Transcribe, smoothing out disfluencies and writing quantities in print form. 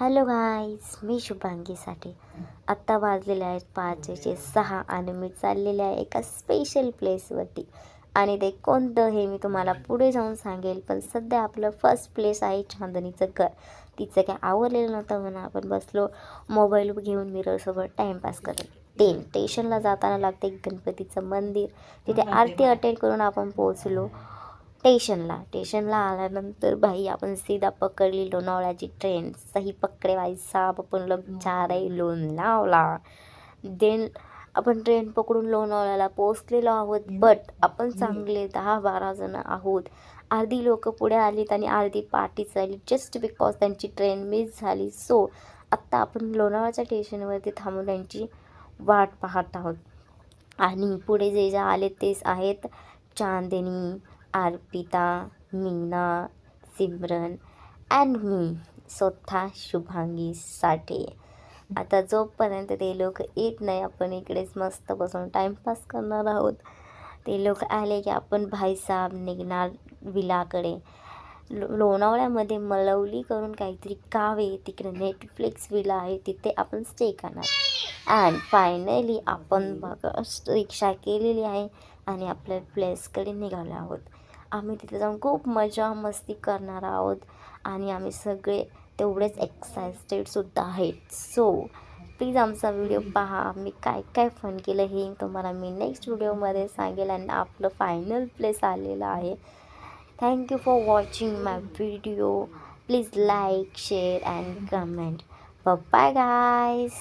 Hello guys, मी शुभांगी साठे. आत्ता वाजलेले आहेत 5:06 आणि मी चाललेले आहे एका स्पेशल प्लेसवरती. आणि ते कोणतं हे मी तुम्हाला पुढे जाऊन सांगेल. पण सध्या आपलं फर्स्ट प्लेस आहे चांदणीचं घर. तिचं काय आवरलेलं नव्हतं म्हणून आपण बसलो मोबाईल घेऊन मिररसोबत टाईमपास करत. स्टेशनला जाताना लागते गणपतीचं मंदिर, तिथे आरती अटेंड करून आपण पोहोचलो स्टेशनला आल्यानंतर भाई आपण सीधा पकडली लोणावळ्याची ट्रेन. सही पकडे भाई साहब, आपण लोग जा रहे लोणावळा. देन आपण ट्रेन पकडून लोणावळ्याला पोचलेलो आहोत. बट आपण चांगले 10-12 जण आहोत. अर्धी लोक पुढे आलीत आणि अर्धी पाठीच राहिली जस्ट बिकॉज त्यांची ट्रेन मिस झाली. सो आत्ता आपण लोणावळ्याच्या स्टेशनवरती थांबून त्यांची वाट पाहत आहोत. आणि पुढे जे आले तेच आहेत चांदनी, अर्पिता, मीना, सिमरन अँड मी स्वतः शुभांगी साठे. आता जोपर्यंत ते लोक येत नाही आपण इकडेच मस्त बसून टाईमपास करणार आहोत. ते लोक आले की आपण भाईसाहेब निघणार विलाकडे. लोणावळ्यामध्ये मलवली करून काहीतरी गाव आहे, तिकडे नेटफ्लिक्स विला आहे, तिथे आपण स्टे करणार. अँड फायनली आपण बघा रिक्षा केलेली आहे आणि आपल्या प्लेसकडे निघालो आहोत. आम्ही तिथे जाऊन खूप मजा मस्ती करणार आहोत आणि आम्ही सगळे तेवढेच एक्सायटेडसुद्धा आहेत. सो प्लीज आमचा व्हिडिओ पहा. आम्ही काय काय फन केलं हे तुम्हाला मी नेक्स्ट व्हिडिओमध्ये सांगेल. आणि आपलं फायनल प्लेस आलेलं आहे. Thank you for watching my video. Please like, share and comment. Bye guys.